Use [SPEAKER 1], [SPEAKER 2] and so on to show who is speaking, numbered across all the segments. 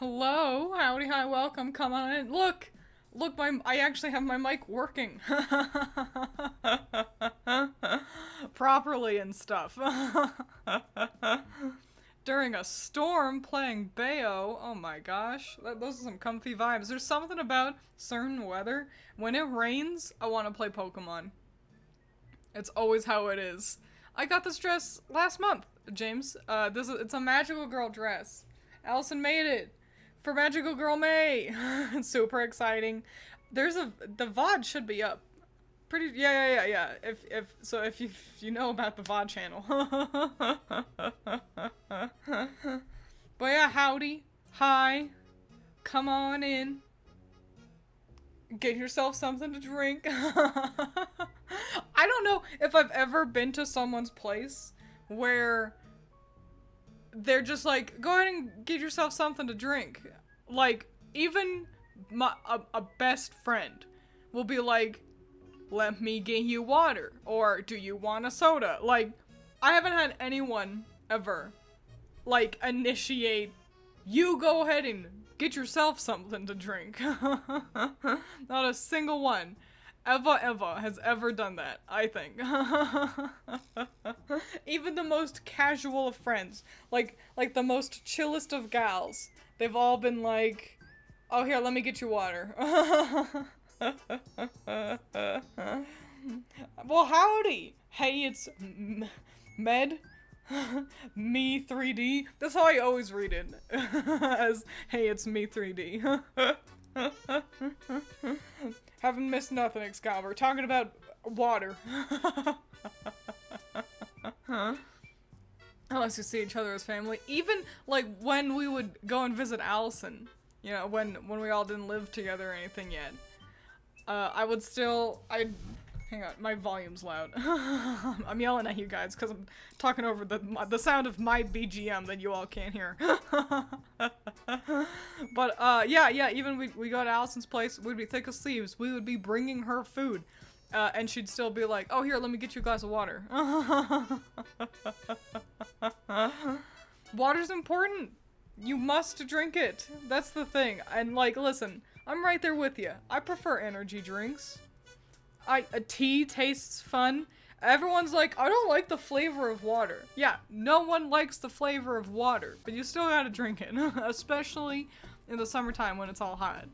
[SPEAKER 1] Hello, howdy, hi, welcome, come on in. Look, I actually have my mic working properly and stuff. During a storm playing Bayo, oh my gosh, those are some comfy vibes. There's something about certain weather. When it rains, I want to play Pokemon. It's always how it is. I got this dress last month, James. It's a magical girl dress. Allison made it for Magical Girl May. It's super exciting. The VOD should be up. Yeah. If you know about the VOD channel. But yeah, howdy. Hi. Come on in. Get yourself something to drink. I don't know if I've ever been to someone's place where they're just like, go ahead and get yourself something to drink. Like, even a best friend will be like, let me get you water, or do you want a soda? Like, I haven't had anyone ever, like, initiate, you go ahead and get yourself something to drink. Not a single one ever has ever done that, I think. Even the most casual of friends, like the most chillest of gals, they've all been like, oh, here, let me get you water. Well, howdy. Hey, it's Med. Me 3D. That's how I always read it. As, hey, it's me 3D. Haven't missed nothing, Excalibur. Talking about water. Unless you see each other as family. Even, like, when we would go and visit Allison. You know, when we all didn't live together or anything yet. Hang on, my volume's loud. I'm yelling at you guys because I'm talking over the sound of my BGM that you all can't hear. But, yeah, even we go to Allison's place, we'd be thick as thieves. We would be bringing her food. And she'd still be like, oh, here, let me get you a glass of water. Water's important. You must drink it. That's the thing. And, like, listen, I'm right there with you. I prefer energy drinks. A tea tastes fun. Everyone's like, I don't like the flavor of water. Yeah, no one likes the flavor of water, but you still gotta drink it. Especially in the summertime when it's all hot.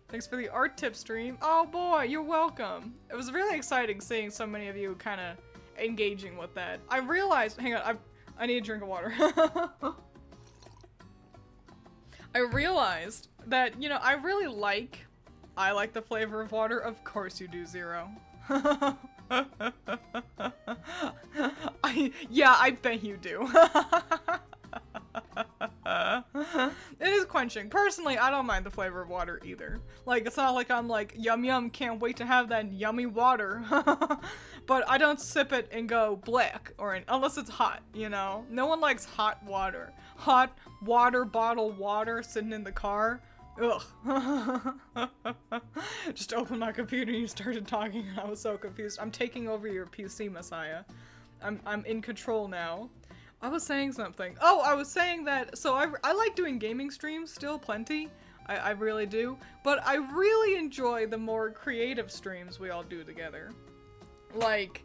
[SPEAKER 1] Thanks for the art tip stream. Oh boy, you're welcome. It was really exciting seeing so many of you kind of engaging with that. I realized, hang on, I need a drink of water. I realized that, you know, I like the flavor of water. Of course you do, Zero. I bet you do. It is quenching. Personally, I don't mind the flavor of water either. Like, it's not like I'm like, yum yum, can't wait to have that yummy water. But I don't sip it and go black, unless it's hot, you know? No one likes hot water. Hot water, bottled water sitting in the car. Ugh. Just opened my computer and you started talking and I was so confused. I'm taking over your PC, Messiah. I'm in control now. I was saying something. Oh, I was saying that, so I like doing gaming streams still plenty. I really do. But I really enjoy the more creative streams we all do together. Like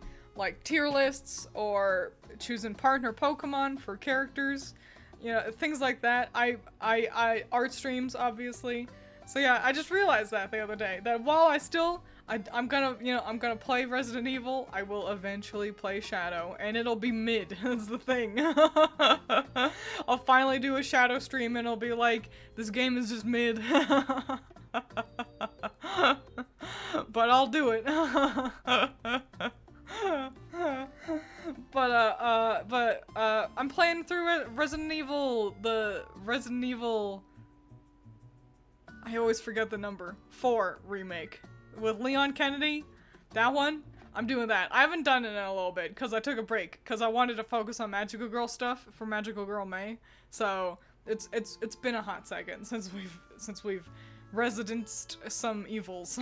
[SPEAKER 1] tier lists or choosing partner Pokemon for characters. You know, things like that. I art streams, obviously. So yeah, I just realized that the other day, that while I'm gonna play Resident Evil, I will eventually play Shadow, and it'll be mid, that's the thing. I'll finally do a Shadow stream and it'll be like, this game is just mid. But I'll do it. But I'm playing through Resident Evil, I always forget the number, 4 remake. With Leon Kennedy, that one, I'm doing that. I haven't done it in a little bit, because I took a break, because I wanted to focus on Magical Girl stuff for Magical Girl May, so it's been a hot second since we've residenced some evils.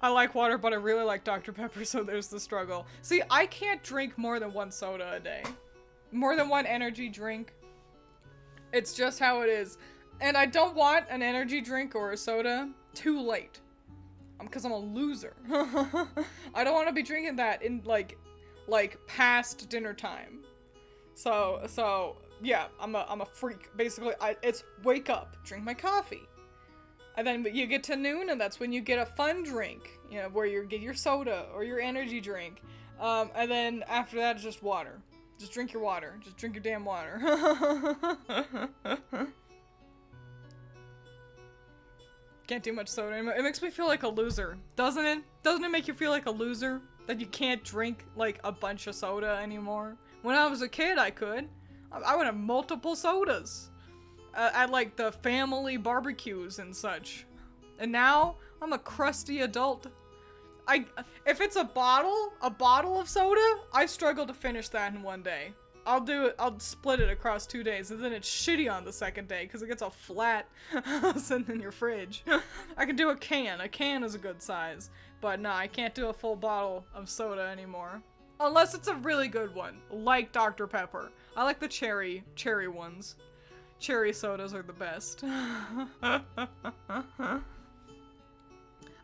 [SPEAKER 1] I like water, but I really like Dr. Pepper, so there's the struggle. See, I can't drink more than 1 soda a day. More than 1 energy drink. It's just how it is. And I don't want an energy drink or a soda too late. Because I'm a loser. I don't want to be drinking that in, like past dinner time. So, yeah, I'm a freak. Basically, it's wake up, drink my coffee. And then you get to noon, and that's when you get a fun drink. You know, where you get your soda or your energy drink. And then after that, it's just water. Just drink your water. Just drink your damn water. Can't do much soda anymore. It makes me feel like a loser. Doesn't it? Doesn't it make you feel like a loser? That you can't drink, like, a bunch of soda anymore? When I was a kid, I could. I would have multiple sodas. At, like, the family barbecues and such. And now, I'm a crusty adult. If it's a bottle of soda, I struggle to finish that in one day. I'll split it across 2 days, and then it's shitty on the second day, because it gets all flat sitting in your fridge. I can do a can. A can is a good size. But nah, I can't do a full bottle of soda anymore. Unless it's a really good one, like Dr. Pepper. I like the cherry ones. Cherry sodas are the best.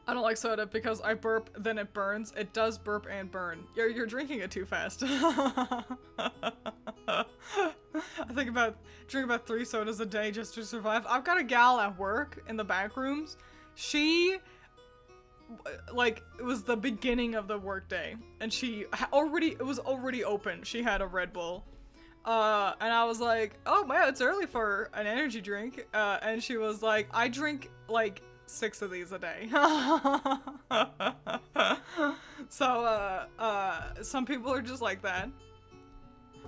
[SPEAKER 1] I don't like soda because I burp, then it burns. It does burp and burn. You're drinking it too fast. I drink about 3 sodas a day just to survive. I've got a gal at work in the back rooms. She, like, it was the beginning of the workday, and it was already open. She had a Red Bull. And I was like, oh man, it's early for an energy drink. And she was like, I drink, like, 6 of these a day. So, some people are just like that.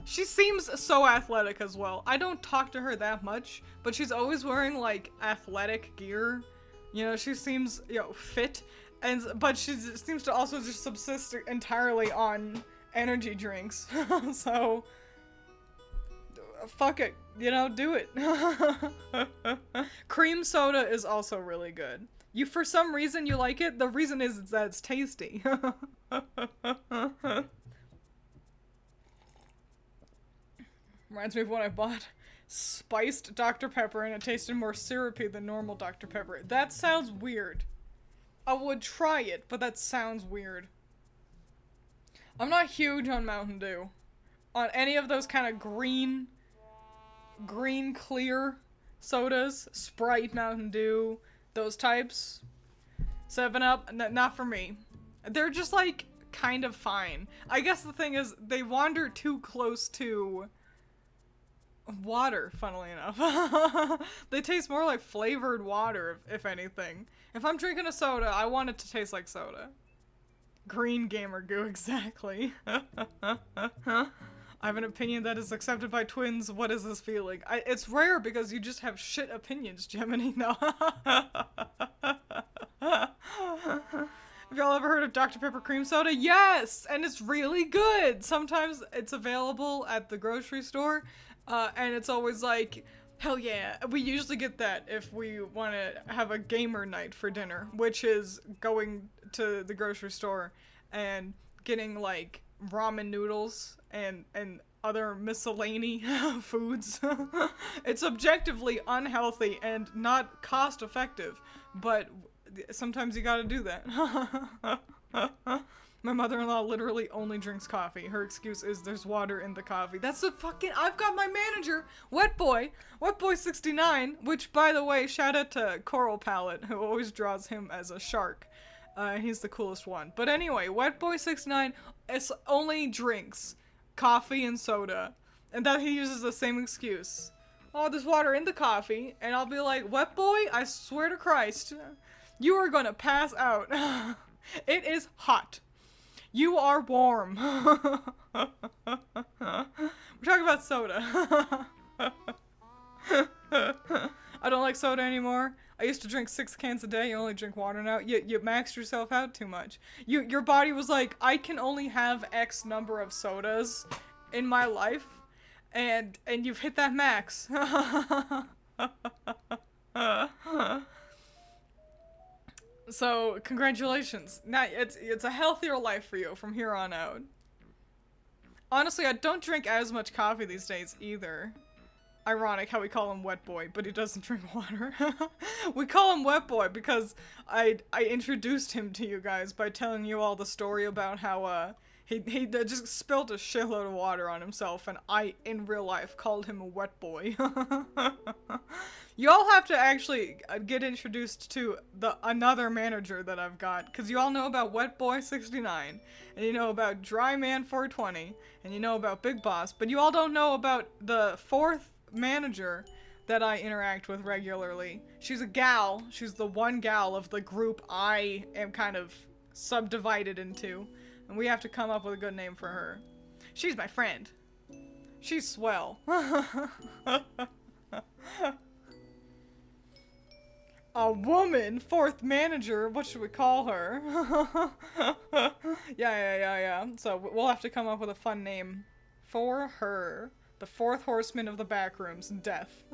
[SPEAKER 1] She seems so athletic as well. I don't talk to her that much, but she's always wearing, like, athletic gear. You know, she seems, you know, fit. But she seems to also just subsist entirely on energy drinks. So, fuck it. You know, do it. Cream soda is also really good. For some reason you like it. The reason is that it's tasty. Reminds me of when I bought spiced Dr. Pepper and it tasted more syrupy than normal Dr. Pepper. That sounds weird. I would try it, but that sounds weird. I'm not huge on Mountain Dew. On any of those kind of green clear sodas, Sprite, Mountain Dew, those types. 7-Up, not for me. They're just, like, kind of fine. I guess the thing is, they wander too close to water, funnily enough. They taste more like flavored water, if anything. If I'm drinking a soda, I want it to taste like soda. Green gamer goo, exactly. I have an opinion that is accepted by Twiins. What is this feeling? It's rare because you just have shit opinions, Gemini. No. Have y'all ever heard of Dr. Pepper cream soda? Yes! And it's really good! Sometimes it's available at the grocery store, and it's always like, hell yeah. We usually get that if we want to have a gamer night for dinner, which is going to the grocery store and getting, like, ramen noodles and other miscellany foods. It's objectively unhealthy and not cost effective, but sometimes you gotta do that. My mother-in-law literally only drinks coffee. Her excuse is there's water in the coffee. That's the fucking— I've got my manager, Wetboy69, which, by the way, shout out to Coral Palette, who always draws him as a shark. He's the coolest one. But anyway, Wetboy69 only drinks coffee and soda, and that he uses the same excuse. Oh, there's water in the coffee, and I'll be like, Wetboy, I swear to Christ, you are gonna pass out. It is hot. You are warm. We're talking about soda. I don't like soda anymore. I used to drink 6 cans a day. You only drink water now. You maxed yourself out too much. Your body was like, I can only have X number of sodas in my life, and you've hit that max. So congratulations. Now it's a healthier life for you from here on out. Honestly, I don't drink as much coffee these days either. ironic how we call him Wet Boy, but he doesn't drink water. We call him Wet Boy because I introduced him to you guys by telling you all the story about how he just spilled a shitload of water on himself, and I, in real life, called him a wet boy. You all have to actually get introduced to another manager that I've got, because you all know about Wet Boy 69, and you know about Dry Man 420, and you know about Big Boss, but you all don't know about the fourth manager that I interact with regularly. She's a gal. She's the one gal of the group I am kind of subdivided into. And we have to come up with a good name for her. She's my friend. She's swell. A woman, fourth manager, what should we call her? Yeah. So we'll have to come up with a fun name for her. The fourth horseman of the backrooms, death.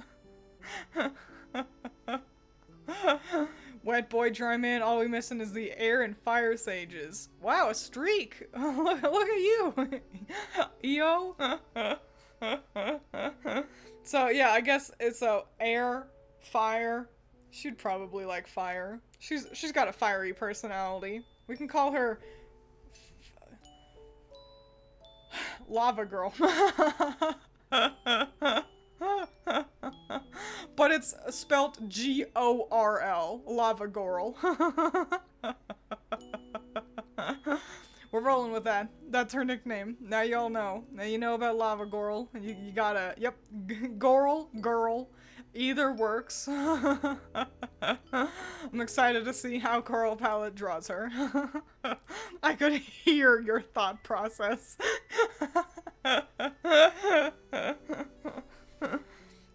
[SPEAKER 1] Wet Boy, Dry Man, all we missing is the air and fire sages. Wow, a streak! Look at you! Yo! So yeah, I guess it's air, fire. She'd probably like fire. She's got a fiery personality. We can call her Lava Girl. But it's spelt G-O-R-L. Lava Girl. We're rolling with that. That's her nickname. Now y'all know. Now you know about Lava Girl. You gotta, yep, girl. Either works. I'm excited to see how Coral Palette draws her. I could hear your thought process.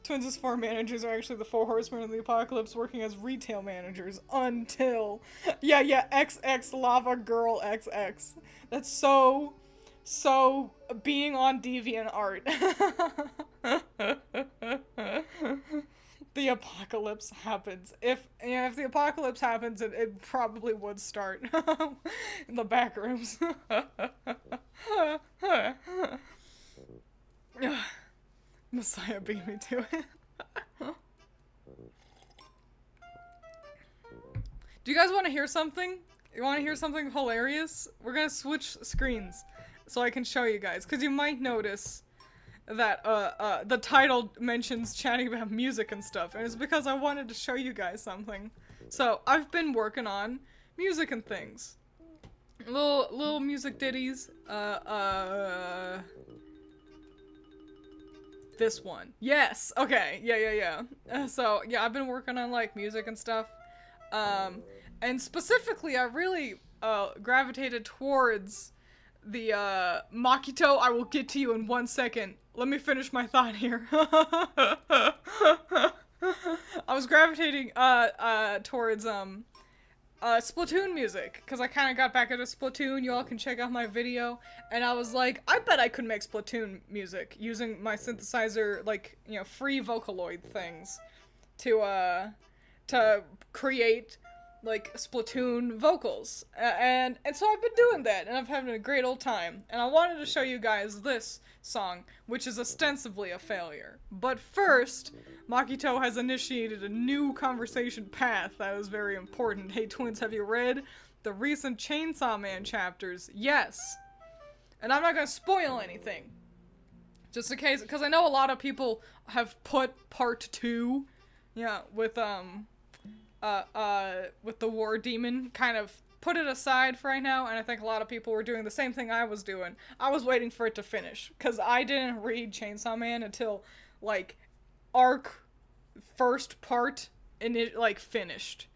[SPEAKER 1] Twiins' four managers are actually the four horsemen of the apocalypse working as retail managers until... Yeah, XX Lava Girl XX. That's so being on DeviantArt. The apocalypse happens. If the apocalypse happens, it probably would start in the back rooms. Messiah beat me to it. Do you guys want to hear something? You want to hear something hilarious? We're gonna switch screens so I can show you guys, because you might notice that the title mentions chatting about music and stuff, and it's because I wanted to show you guys something. So I've been working on music and things, little music ditties. This one, yes, okay, yeah. So yeah, I've been working on like music and stuff, and specifically I really gravitated towards the Makito. I will get to you in 1 second. Let me finish my thought here. I was gravitating towards Splatoon music, because I kind of got back into Splatoon. You all can check out my video, and I was like, I bet I could make Splatoon music using my synthesizer, like, you know, free Vocaloid things to create like Splatoon vocals, and so I've been doing that, and I'm having a great old time, and I wanted to show you guys this song, which is ostensibly a failure. But first, Makito has initiated a new conversation path that is very important. Hey Twiins, have you read the recent Chainsaw Man chapters? Yes. And I'm not gonna spoil anything, just in case, because I know a lot of people have put part 2, yeah, with the War Demon, kind of put it aside for right now, and I think a lot of people were doing the same thing I was doing. I was waiting for it to finish, because I didn't read Chainsaw Man until, like, arc first part, and it, like, finished.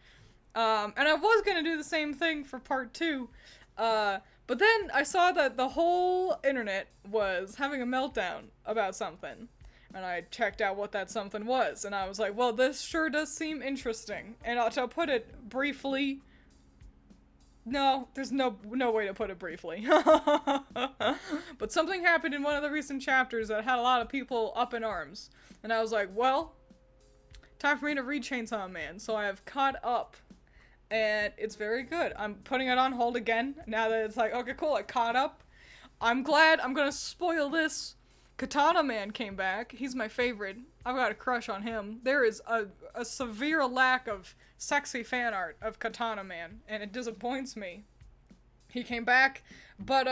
[SPEAKER 1] And I was gonna do the same thing for part 2, but then I saw that the whole internet was having a meltdown about something. And I checked out what that something was, and I was like, well, this sure does seem interesting. And to put it briefly, no, there's no way to put it briefly. But something happened in one of the recent chapters that had a lot of people up in arms. And I was like, well, time for me to read Chainsaw Man. So I have caught up, and it's very good. I'm putting it on hold again, now that it's like, okay, cool, I caught up. I'm glad. I'm gonna spoil this Katana Man came back. He's my favorite. I've got a crush on him. There is a severe lack of sexy fan art of Katana Man, and it disappoints me. He came back, but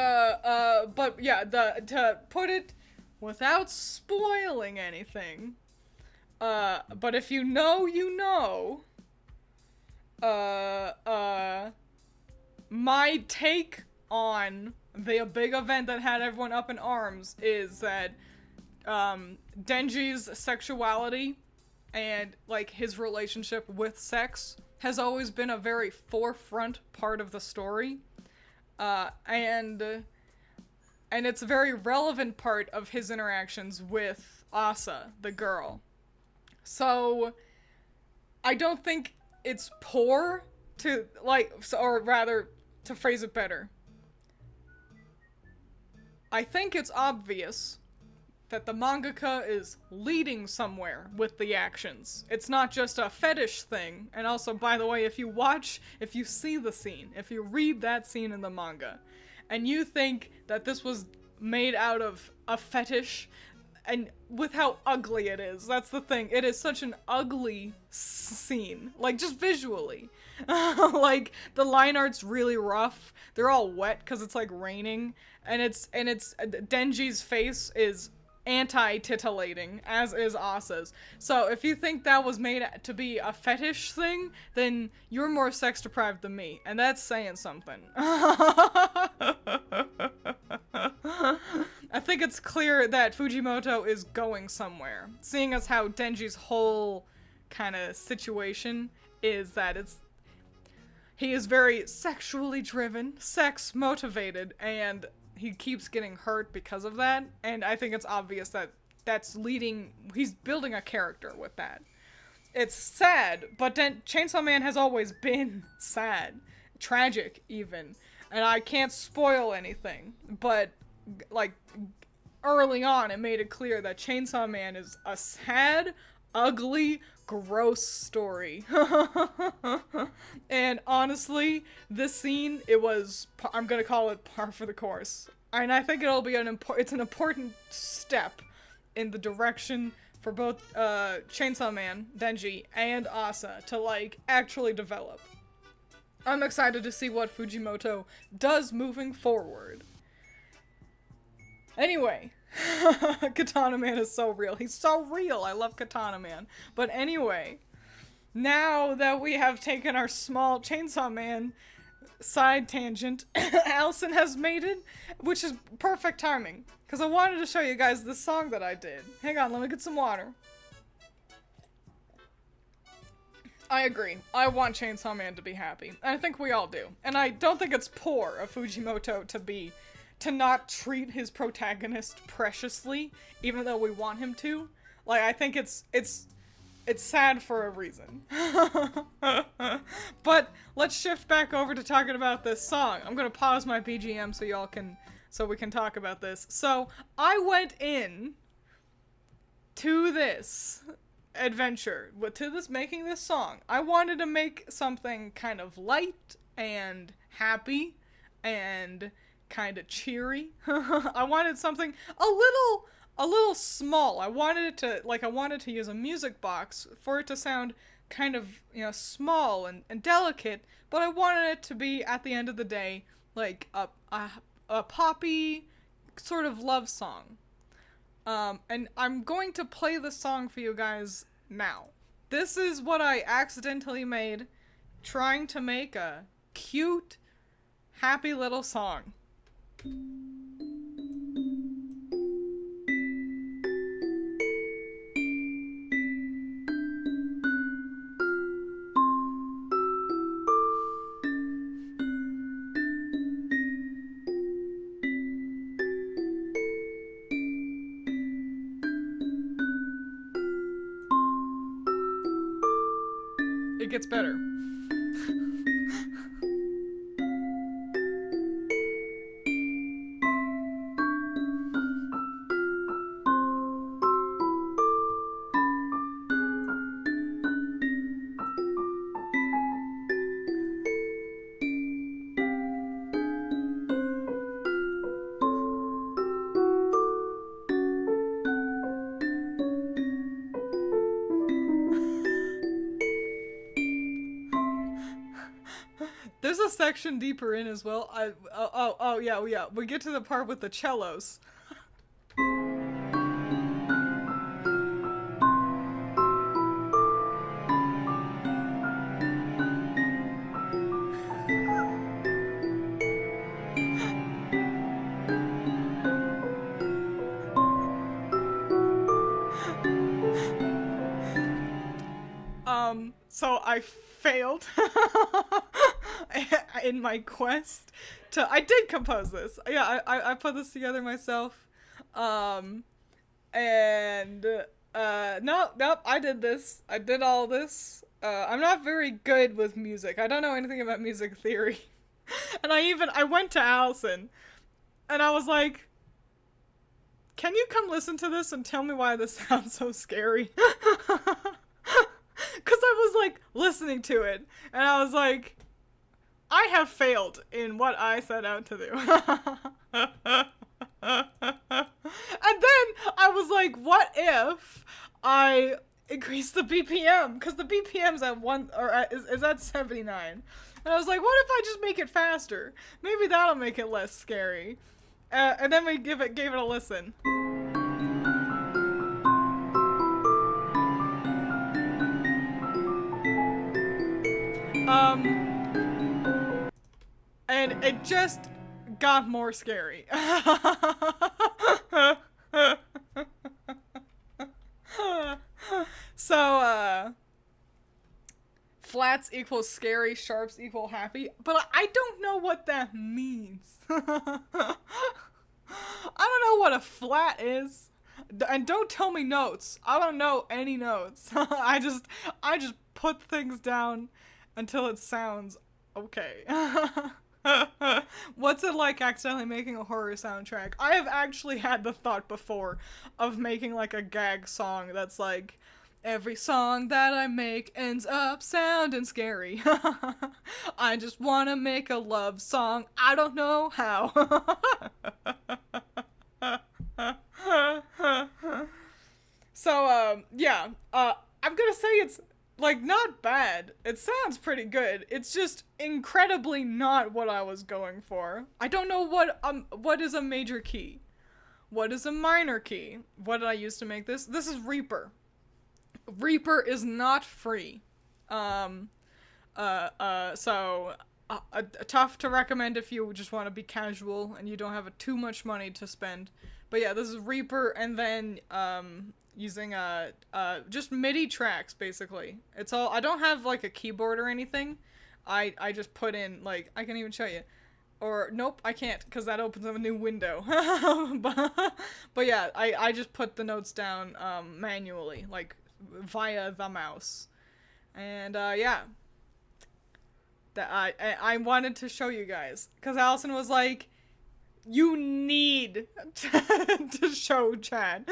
[SPEAKER 1] yeah, to put it without spoiling anything, but if you know, you know, my take on the big event that had everyone up in arms is that Denji's sexuality and like his relationship with sex has always been a very forefront part of the story, and it's a very relevant part of his interactions with Asa, the girl. So I don't think it's poor to or rather, to phrase it better, I think it's obvious that the mangaka is leading somewhere with the actions. It's not just a fetish thing. And also, by the way, if you see the scene, if you read that scene in the manga, and you think that this was made out of a fetish, and with how ugly it is, that's the thing. It is such an ugly scene, like just visually. Like the line art's really rough. They're all wet because it's like raining, and it's Denji's face is anti-titillating, as is Asa's. So if you think that was made to be a fetish thing, then you're more sex deprived than me, and that's saying something. I think it's clear that Fujimoto is going somewhere, seeing as how Denji's whole kind of situation is that he is very sexually driven, sex motivated, and he keeps getting hurt because of that, and I think it's obvious that he's building a character with that. It's sad, but Chainsaw Man has always been sad, tragic even, and I can't spoil anything, but like early on it made it clear that Chainsaw Man is a sad, ugly, gross story. And honestly, this scene, I'm gonna call it par for the course. And I think it'll be it's an important step in the direction for both Chainsaw Man, Denji, and Asa to like actually develop. I'm excited to see what Fujimoto does moving forward. Anyway, Katana Man is so real. He's so real. I love Katana Man. But anyway, now that we have taken our small Chainsaw Man side tangent, Allison has made it, which is perfect timing, because I wanted to show you guys this song that I did. Hang on, let me get some water. I agree. I want Chainsaw Man to be happy. And I think we all do. And I don't think it's poor of Fujimoto to not treat his protagonist preciously, even though we want him to. Like, I think it's sad for a reason. But let's shift back over to talking about this song. I'm gonna pause my BGM so we can talk about this. So, I went in to this adventure, making this song. I wanted to make something kind of light and happy and kind of cheery. I wanted something a little small. I wanted to use a music box for it to sound kind of, small and delicate, but I wanted it to be, at the end of the day, like a poppy sort of love song. And I'm going to play the song for you guys now. This is what I accidentally made, trying to make a cute, happy little song. It gets better. There's a section deeper in as well. Yeah. We get to the part with the cellos. So I failed in my quest to. I did compose this. Yeah, I put this together myself. And nope, I did this. I did all this. I'm not very good with music. I don't know anything about music theory. And I went to Allison, and I was like, "Can you come listen to this and tell me why this sounds so scary?" Because I was like listening to it, and I was like, I have failed in what I set out to do. And then I was like, what if I increase the BPM? Because the BPM's at is at 79. And I was like, what if I just make it faster? Maybe that'll make it less scary. And then we gave it a listen. And it just got more scary. So, flats equals scary, sharps equal happy, but I don't know what that means. I don't know what a flat is. And don't tell me notes. I don't know any notes. I just put things down until it sounds okay. What's it like accidentally making a horror soundtrack? I have actually had the thought before of making like a gag song that's like, every song that I make ends up sounding scary. I just want to make a love song. I don't know how. So, yeah. I'm gonna say it's, like, not bad. It sounds pretty good. It's just incredibly not what I was going for. I don't know what is a major key? What is a minor key? What did I use to make this? This is Reaper. Reaper is not free. So tough to recommend if you just want to be casual and you don't have too much money to spend. But yeah, this is Reaper, and then, using, just MIDI tracks, basically. It's all, I don't have, like, a keyboard or anything. I just put in, like, I can even show you. Or, nope, I can't, because that opens up a new window. but yeah, I just put the notes down, manually, like, via the mouse. And, yeah. That I wanted to show you guys, because Allison was like, you need to show Chad.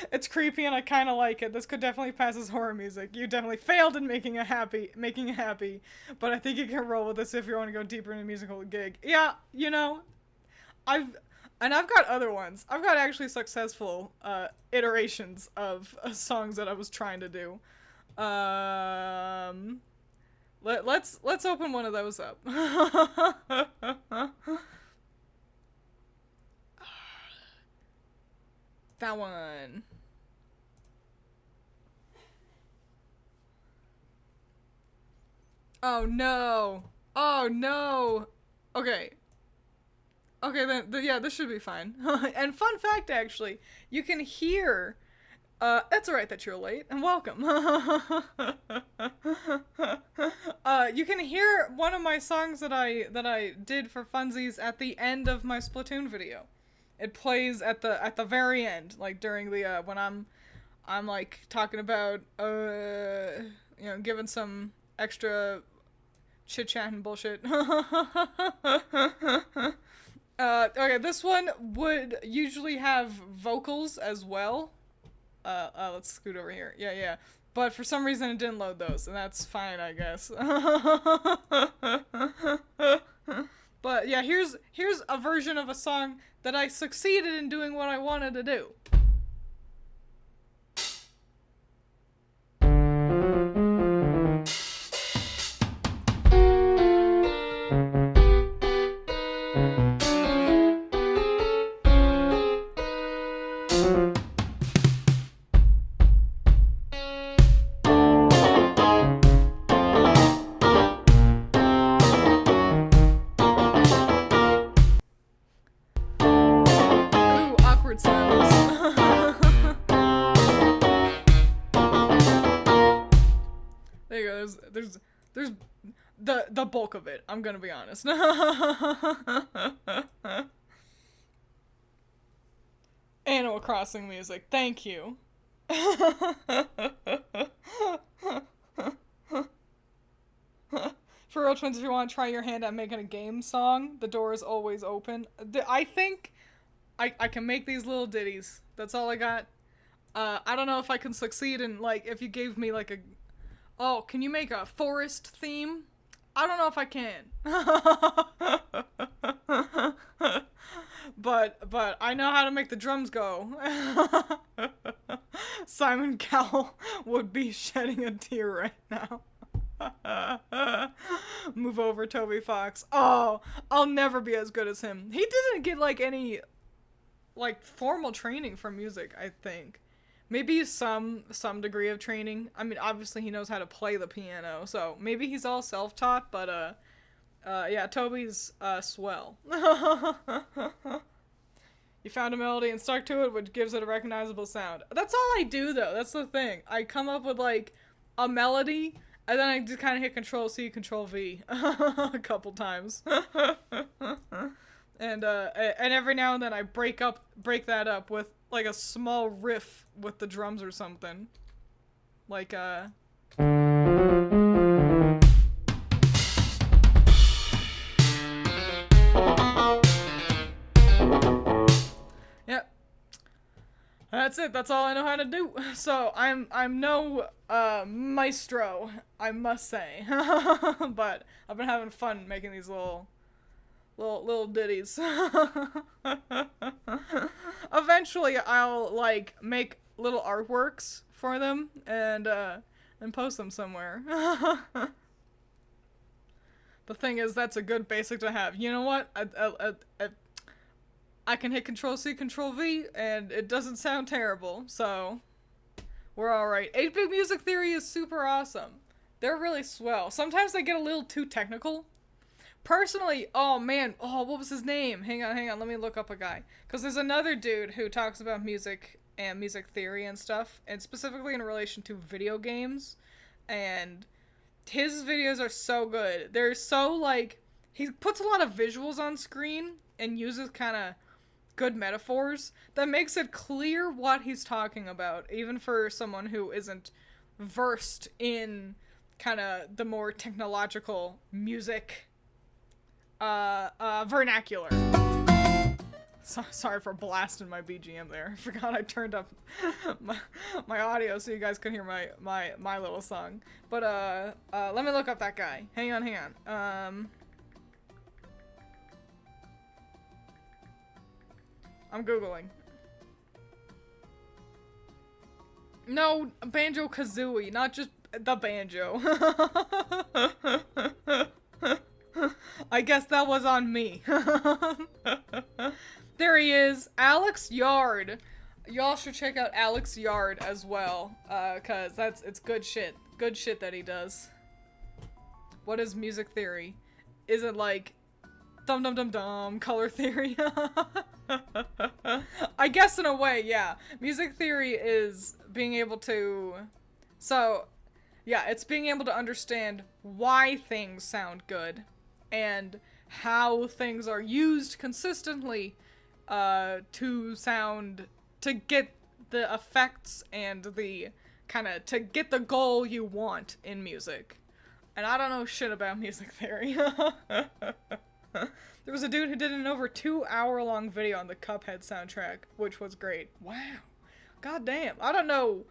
[SPEAKER 1] It's creepy and I kind of like it. This could definitely pass as horror music. You definitely failed in making it happy, but I think you can roll with this if you want to go deeper in a musical gig. Yeah, you know, I've got other ones. I've got actually successful iterations of songs that I was trying to do. Let's open one of those up. That one. Oh no. Oh no. Okay. Okay, then yeah, this should be fine. And fun fact, actually, you can hear. That's alright that you're late, and welcome. You can hear one of my songs that I did for funsies at the end of my Splatoon video. It plays at the very end, like during the when I'm like talking about you know, giving some extra chit chat and bullshit. Okay, this one would usually have vocals as well. Let's scoot over here. Yeah. But for some reason it didn't load those, and that's fine, I guess. But yeah, here's a version of a song that I succeeded in doing what I wanted to do. There's the bulk of it, I'm gonna be honest. Animal Crossing music, thank you. For real, Twins, if you want to try your hand at making a game song, the door is always open. I think I can make these little ditties. That's all I got. I don't know if I can succeed in, like, if you gave me, like, a... Oh, can you make a forest theme? I don't know if I can. But I know how to make the drums go. Simon Cowell would be shedding a tear right now. Move over, Toby Fox. Oh, I'll never be as good as him. He didn't get, like, any, like, formal training for music, I think. Maybe some degree of training. I mean, obviously he knows how to play the piano, so maybe he's all self-taught, but, yeah, Toby's, swell. You found a melody and stuck to it, which gives it a recognizable sound. That's all I do, though. That's the thing. I come up with, like, a melody, and then I just kind of hit Control-C, Control-V a couple times. And every now and then I break that up with, like, a small riff with the drums or something. Like, Yep. That's it. That's all I know how to do. So I'm no maestro, I must say. But I've been having fun making these little ditties. Eventually I'll, like, make little artworks for them and post them somewhere. The thing is, that's a good basic to have. You know what? I can hit Control-C, Control-V, and it doesn't sound terrible, so we're alright. 8-Bit Music Theory is super awesome. They're really swell. Sometimes they get a little too technical. Personally, oh man, oh, what was his name? Hang on, let me look up a guy. Because there's another dude who talks about music and music theory and stuff, and specifically in relation to video games, and his videos are so good. They're so, like, he puts a lot of visuals on screen and uses kind of good metaphors that makes it clear what he's talking about, even for someone who isn't versed in kind of the more technological music vernacular. Sorry for blasting my BGM there. I forgot I turned up my audio so you guys could hear my little song. But let me look up that guy. Hang on. I'm Googling. No, Banjo-Kazooie, not just the banjo. I guess that was on me. There he is, Alex Yard. Y'all should check out Alex Yard as well, cause it's good shit. Good shit that he does. What is music theory? Is it like dum dum dum dum color theory? I guess in a way, yeah. Music theory is being able to, so yeah, it's being able to understand why things sound good and how things are used consistently to get the effects and the kind of to get the goal you want in music. And I don't know shit about music theory. There was a dude who did an over 2-hour-long video on the Cuphead soundtrack, which was great. Wow. God damn. I don't know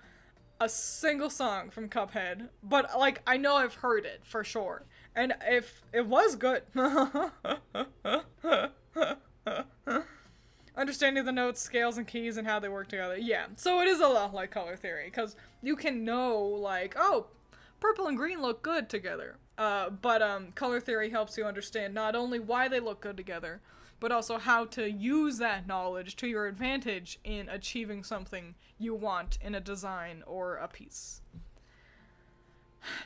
[SPEAKER 1] a single song from Cuphead, but, like, I know I've heard it, for sure. And if it was good. Understanding the notes, scales, and keys, and how they work together. Yeah, so it is a lot like color theory, because you can know, like, oh, purple and green look good together. But color theory helps you understand not only why they look good together, but also how to use that knowledge to your advantage in achieving something you want in a design or a piece.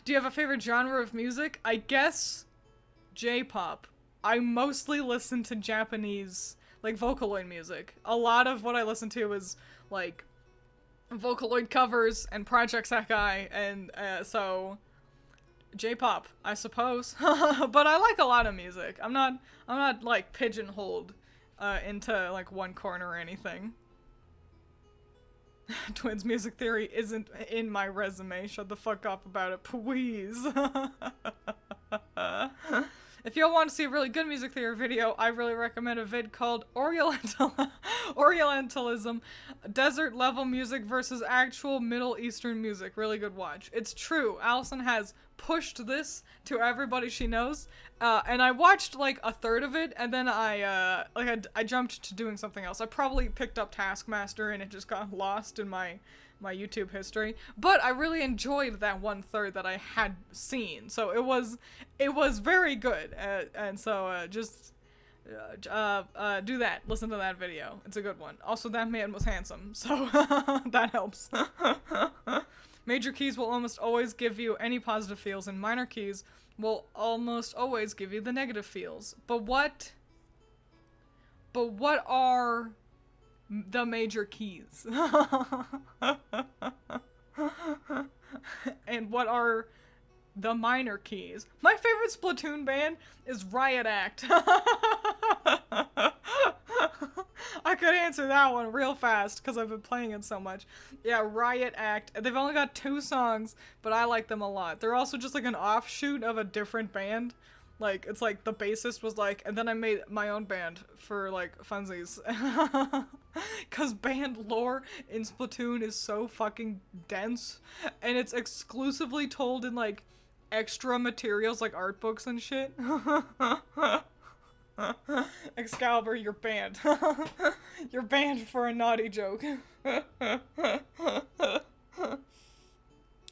[SPEAKER 1] Do you have a favorite genre of music? I guess J-pop. I mostly listen to Japanese, like, Vocaloid music. A lot of what I listen to is, like, Vocaloid covers and Project Sekai, and so J-pop, I suppose. But I like a lot of music. I'm not like pigeonholed into like one corner or anything. Twiins music theory isn't in my resume. Shut the fuck up about it, please. If y'all want to see a really good music theory video, I really recommend a vid called Orientalism, Desert Level Music versus Actual Middle Eastern Music. Really good watch. It's true, Allison has pushed this to everybody she knows, and I watched like a third of it, and then I jumped to doing something else. I probably picked up Taskmaster, and it just got lost in my YouTube history, but I really enjoyed that 1/3 that I had seen, so it was very good, and so just do that. Listen to that video. It's a good one. Also, that man was handsome, so that helps. Major keys will almost always give you any positive feels, and minor keys will almost always give you the negative feels. But what are the major keys? And what are the minor keys? My favorite Splatoon band is Riot Act. I could answer that one real fast because I've been playing it so much. Yeah, Riot Act. They've only got 2 songs, but I like them a lot. They're also just like an offshoot of a different band. Like, it's like the bassist was like, and then I made my own band for like funsies. Cause band lore in Splatoon is so fucking dense, and it's exclusively told in like extra materials like art books and shit. Excalibur, you're banned. You're banned for a naughty joke.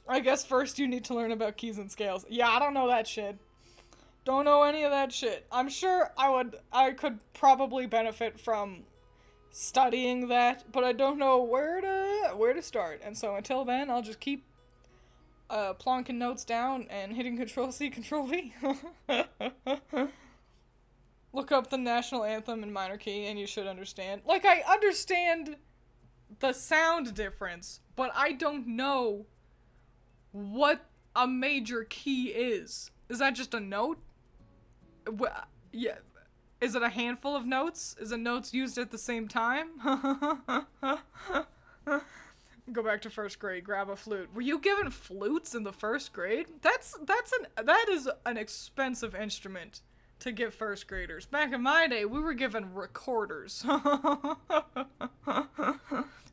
[SPEAKER 1] I guess first you need to learn about keys and scales. Yeah, I don't know that shit. Don't know any of that shit. I'm sure I could probably benefit from studying that, but I don't know where to start. And so until then, I'll just keep plonking notes down and hitting Control-C, Control-V. Look up the national anthem in minor key and you should understand. Like, I understand the sound difference, but I don't know what a major key is. Is that just a note? Yeah. Is it a handful of notes? Is it notes used at the same time? Go back to first grade, grab a flute. Were you given flutes in the first grade? That is an expensive instrument to give first graders. Back in my day, we were given recorders.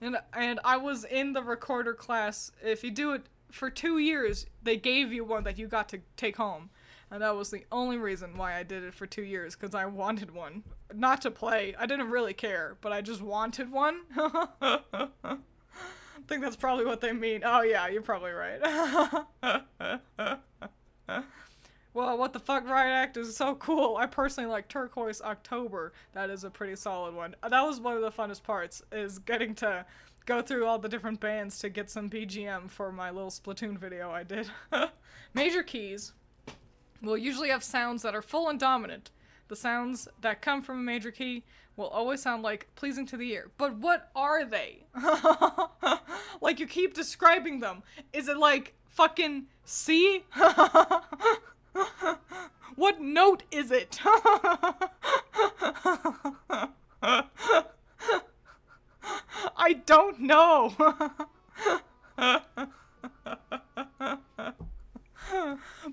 [SPEAKER 1] and I was in the recorder class. If you do it for 2 years, they gave you one that you got to take home. And that was the only reason why I did it for 2 years, because I wanted one. Not to play. I didn't really care, but I just wanted one. I think that's probably what they mean. Oh yeah, you're probably right. Well, what the fuck, Riot Act is so cool. I personally like Turquoise October. That is a pretty solid one. That was one of the funnest parts, is getting to go through all the different bands to get some BGM for my little Splatoon video I did. Major keys will usually have sounds that are full and dominant. The sounds that come from a major key will always sound like pleasing to the ear. But what are they? Like, you keep describing them. Is it like fucking C? What note is it? I don't know.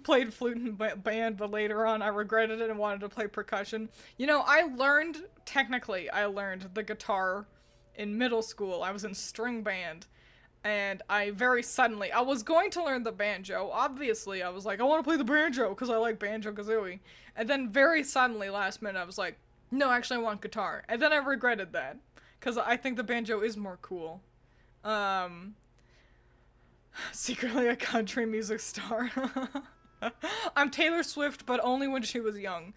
[SPEAKER 1] Played flute in band, but later on I regretted it and wanted to play percussion. You know, I learned the guitar in middle school. I was in string band, and I was going to learn the banjo. Obviously, I was like, I want to play the banjo because I like Banjo-Kazooie. And then very suddenly, last minute, I was like, no, actually I want guitar. And then I regretted that, because I think the banjo is more cool. Secretly a country music star. I'm Taylor Swift, but only when she was young.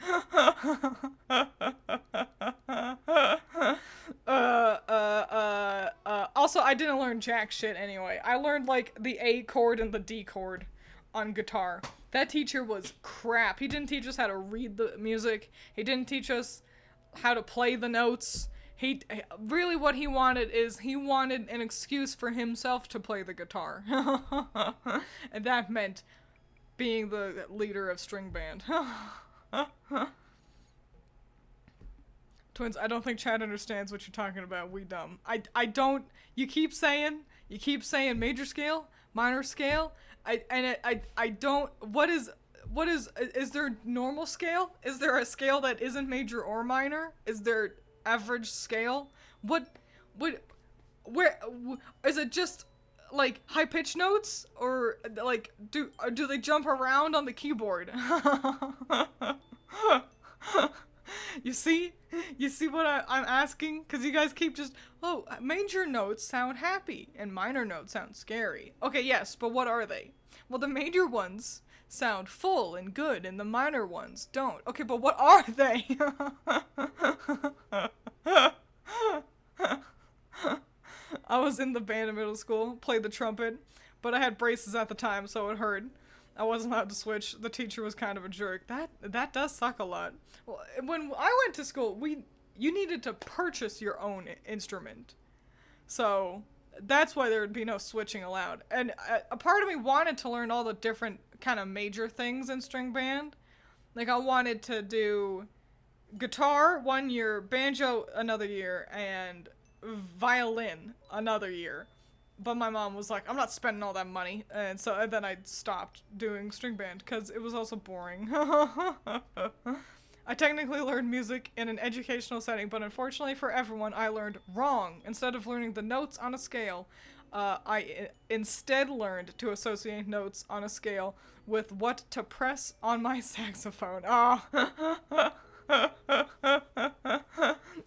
[SPEAKER 1] Also, I didn't learn jack shit anyway. I learned, like, the A chord and the D chord on guitar. That teacher was crap. He didn't teach us how to read the music. He didn't teach us how to play the notes. Really what he wanted an excuse for himself to play the guitar. And that meant being the leader of string band. Twins, I don't think Chad understands what you're talking about. We dumb. I don't. You keep saying major scale, minor scale. I don't. What is there normal scale? Is there a scale that isn't major or minor? Is there average scale? Where is it just like high pitch notes, or like do they jump around on the keyboard? You see what I'm asking? Because you guys keep just, oh, major notes sound happy and minor notes sound scary. Okay, yes, but what are they? Well, the major ones sound full and good and the minor ones don't. Okay, but what are they? I was in the band in middle school, played the trumpet, but I had braces at the time, so it hurt. I wasn't allowed to switch. The teacher was kind of a jerk. That does suck a lot. Well, when I went to school, you needed to purchase your own instrument. So that's why there would be no switching allowed. And a part of me wanted to learn all the different kind of major things in string band. Like, I wanted to do guitar 1 year, banjo another year, and violin another year. But my mom was like, I'm not spending all that money. And so then I stopped doing string band because it was also boring. I technically learned music in an educational setting, but unfortunately for everyone, I learned wrong. Instead of learning the notes on a scale, I instead learned to associate notes on a scale with what to press on my saxophone. Oh.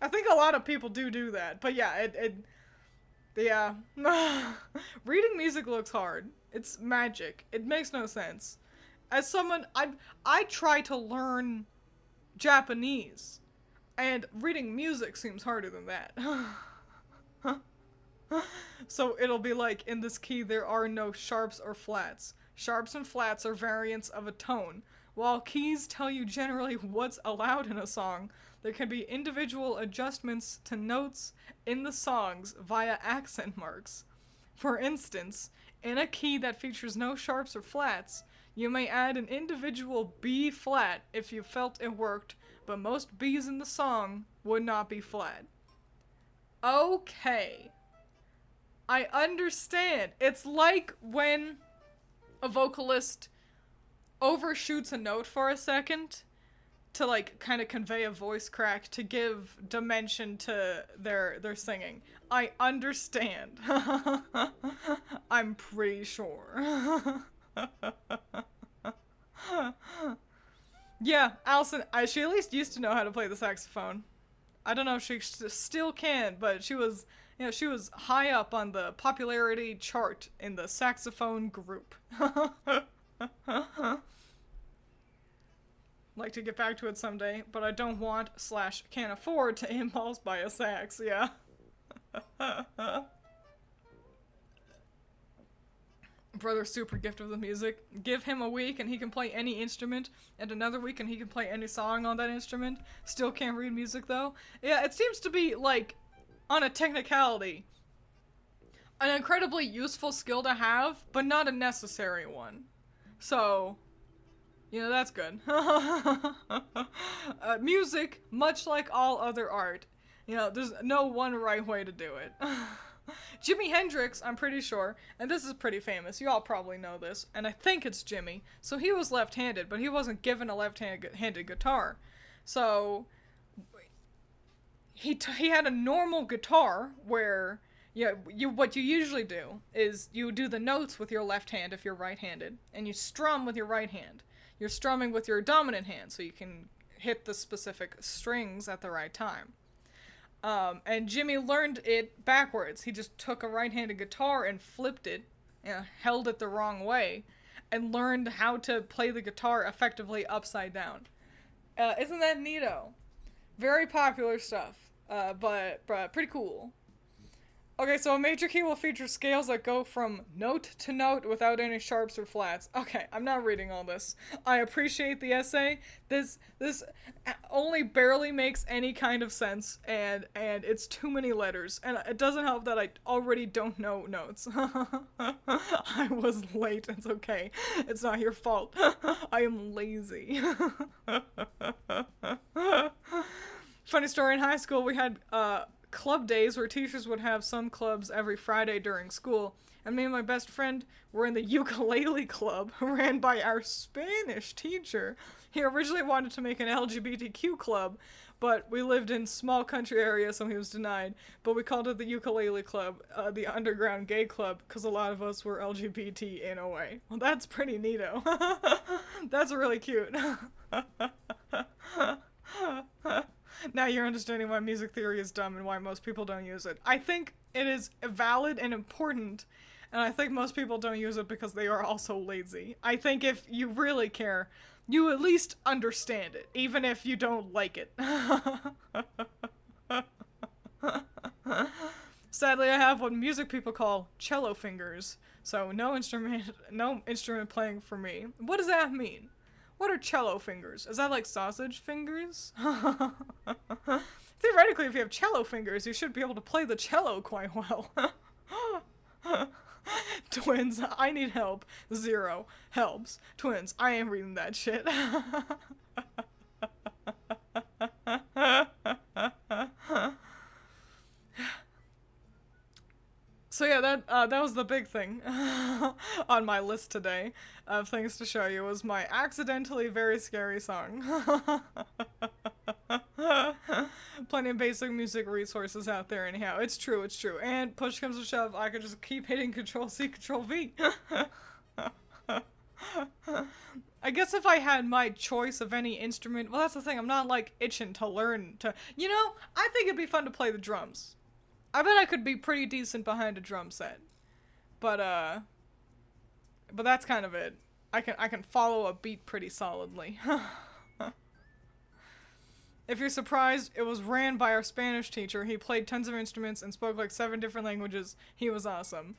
[SPEAKER 1] I think a lot of people do that. But yeah, yeah. Reading music looks hard. It's magic. It makes no sense. As someone, I try to learn Japanese, and reading music seems harder than that. So it'll be like, in this key there are no sharps or flats. Sharps and flats are variants of a tone. While keys tell you generally what's allowed in a song, there can be individual adjustments to notes in the songs via accent marks. For instance, in a key that features no sharps or flats, you may add an individual B flat if you felt it worked, but most B's in the song would not be flat. Okay. I understand. It's like when a vocalist overshoots a note for a second to like kind of convey a voice crack to give dimension to their singing. I understand. I'm pretty sure. Yeah, Allison, she at least used to know how to play the saxophone. I don't know if she still can, but she was high up on the popularity chart in the saxophone group. Like to get back to it someday, but I don't want / can't afford to impulse buy a sax, yeah. Brother's super gifted with music. Give him a week and he can play any instrument, and another week and he can play any song on that instrument. Still can't read music though. Yeah, it seems to be, like, on a technicality, an incredibly useful skill to have, but not a necessary one. So, that's good. Music, much like all other art, there's no one right way to do it. Jimi Hendrix, I'm pretty sure, and this is pretty famous, you all probably know this, and I think it's Jimmy, so he was left-handed, but he wasn't given a left-handed guitar. So, he had a normal guitar where, what you usually do is you do the notes with your left hand if you're right-handed, and you strum with your right hand. You're strumming with your dominant hand, so you can hit the specific strings at the right time. And Jimmy learned it backwards. He just took a right-handed guitar and flipped it, held it the wrong way, and learned how to play the guitar effectively upside down. Isn't that neato? Very popular stuff, but pretty cool. Okay, so a major key will feature scales that go from note to note without any sharps or flats. Okay, I'm not reading all this. I appreciate the essay. This only barely makes any kind of sense, and it's too many letters. And it doesn't help that I already don't know notes. I was late. It's okay. It's not your fault. I am lazy. Funny story, in high school we had club days where teachers would have some clubs every Friday during school, and me and my best friend were in the ukulele club ran by our Spanish teacher. He originally wanted to make an LGBTQ club, but we lived in small country area, so he was denied. But we called it the ukulele club, the underground gay club, because a lot of us were LGBT in a way. Well, that's pretty neato. That's really cute. Now you're understanding why music theory is dumb and why most people don't use it. I think it is valid and important, and I think most people don't use it because they are also lazy. I think if you really care, you at least understand it, even if you don't like it. Sadly, I have what music people call cello fingers, so no instrument playing for me. What does that mean? What are cello fingers? Is that like sausage fingers? Theoretically, if you have cello fingers, you should be able to play the cello quite well. Twins, I need help. 0 helps. Twins, I am reading that shit. So yeah, that was the big thing on my list today of things to show you, was my accidentally very scary song. Plenty of basic music resources out there anyhow. It's true, it's true. And push comes to shove, I could just keep hitting Control-C, Control-V. I guess if I had my choice of any instrument, well, that's the thing, I'm not like itching to learn to, you know, I think it'd be fun to play the drums. I bet I could be pretty decent behind a drum set. But that's kind of it. I can follow a beat pretty solidly. If you're surprised, it was ran by our Spanish teacher. He played tons of instruments and spoke like 7 different languages. He was awesome.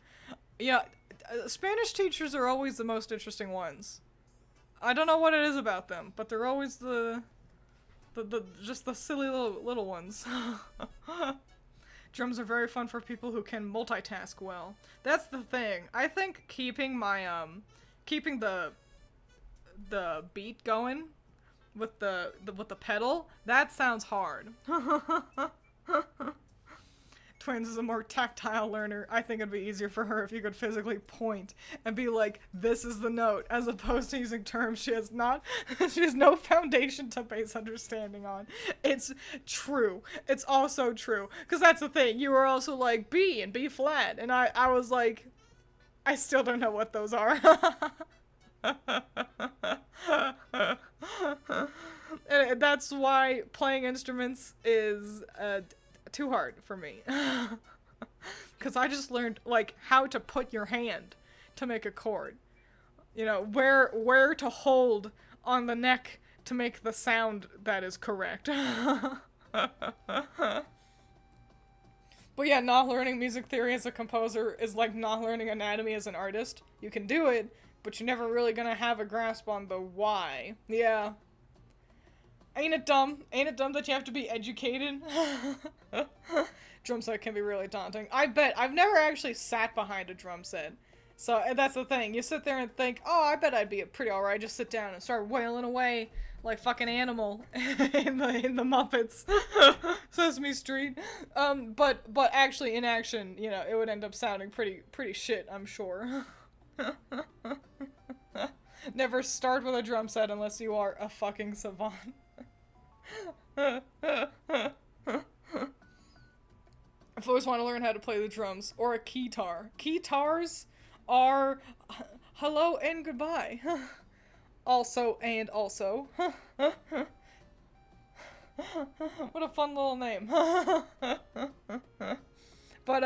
[SPEAKER 1] Yeah, Spanish teachers are always the most interesting ones. I don't know what it is about them, but they're always just the silly little ones. Drums are very fun for people who can multitask well. That's the thing. I think keeping my keeping the beat going with the pedal, that sounds hard. Twiins is a more tactile learner. I think it'd be easier for her if you could physically point and be like, this is the note, as opposed to using terms she has no foundation to base understanding on. It's true. It's also true. Because that's the thing. You were also like B and B flat. And I was like, I still don't know what those are. And that's why playing instruments is too hard for me. Because I just learned like how to put your hand to make a chord. You know, where to hold on the neck to make the sound that is correct. But yeah, not learning music theory as a composer is like not learning anatomy as an artist. You can do it, but you're never really gonna have a grasp on the why. Yeah. Ain't it dumb? Ain't it dumb that you have to be educated? Drum set can be really daunting. I bet. I've never actually sat behind a drum set. So that's the thing. You sit there and think, oh, I bet I'd be pretty alright. Just sit down and start wailing away like fucking Animal in the Muppets. Sesame Street. But actually in action, you know, it would end up sounding pretty shit, I'm sure. Never start with a drum set unless you are a fucking savant. I've always wanted to learn how to play the drums, or a keytar. Keytars are hello and goodbye. Also and also. What a fun little name. But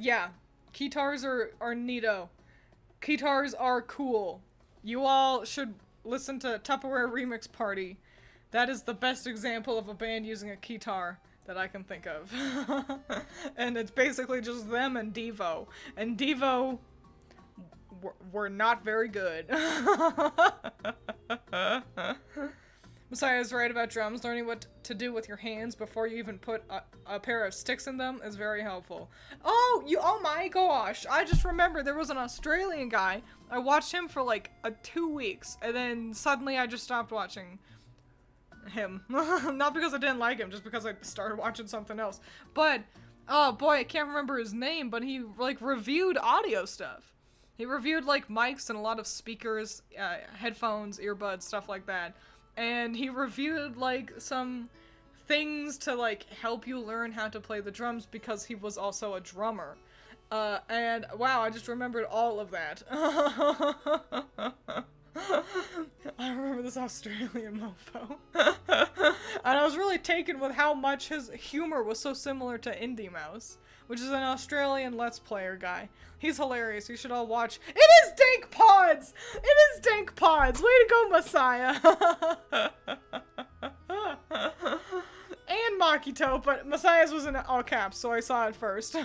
[SPEAKER 1] yeah. Keytars are neato. Keytars are cool. You all should listen to Tupperware Remix Party. That is the best example of a band using a keytar that I can think of. And it's basically just them and Devo. And Devo were not very good. Messiah is right about drums. Learning what to do with your hands before you even put a pair of sticks in them is very helpful. Oh my gosh. I just remember there was an Australian guy. I watched him for like 2 weeks, and then suddenly I just stopped watching him. Not because I didn't like him, just because I started watching something else. But, oh boy, I can't remember his name, but he like reviewed audio stuff. He reviewed like mics and a lot of speakers, headphones, earbuds, stuff like that. And he reviewed like some things to like help you learn how to play the drums because he was also a drummer. And wow, I just remembered all of that. I remember this Australian mofo. And I was really taken with how much his humor was so similar to Indie Mouse, which is an Australian Let's Player guy. He's hilarious. You should all watch. It is Dank Pods! It is Dank Pods! Way to go, Messiah! And Makito, but Messiah's was in all caps, so I saw it first.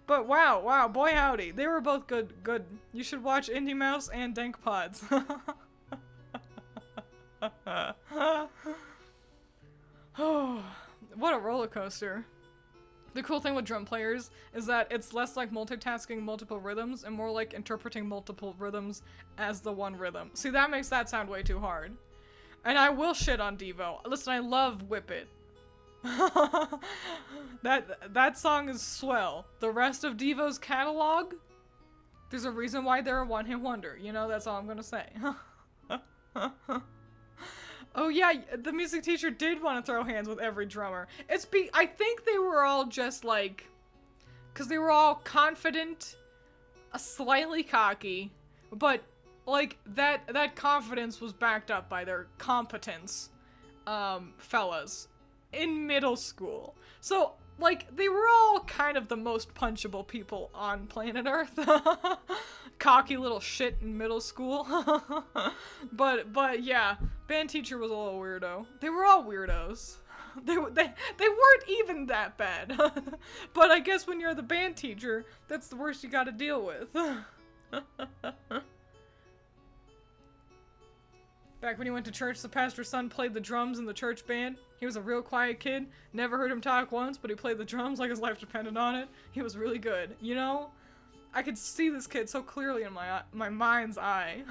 [SPEAKER 1] But wow, boy howdy. They were both good. You should watch Indie Mouse and Dank Pods. Oh, what a roller coaster. The cool thing with drum players is that it's less like multitasking multiple rhythms and more like interpreting multiple rhythms as the one rhythm. See, that makes that sound way too hard. And I will shit on Devo. Listen, I love Whip It. That song is swell. The rest of Devo's catalog, there's a reason why they're a one-hit wonder. You know, that's all I'm gonna say. Oh yeah, the music teacher did want to throw hands with every drummer. I think they were all just like, cause they were all confident, slightly cocky, but like that confidence was backed up by their competence, fellas, in middle school. So like they were all kind of the most punchable people on planet Earth. Cocky little shit in middle school. but yeah, band teacher was a little weirdo. They were all weirdos. They weren't even that bad. But I guess when you're the band teacher, that's the worst you gotta deal with. Back when he went to church, the pastor's son played the drums in the church band. He was a real quiet kid. Never heard him talk once, but he played the drums like his life depended on it. He was really good. You know? I could see this kid so clearly in my mind's eye.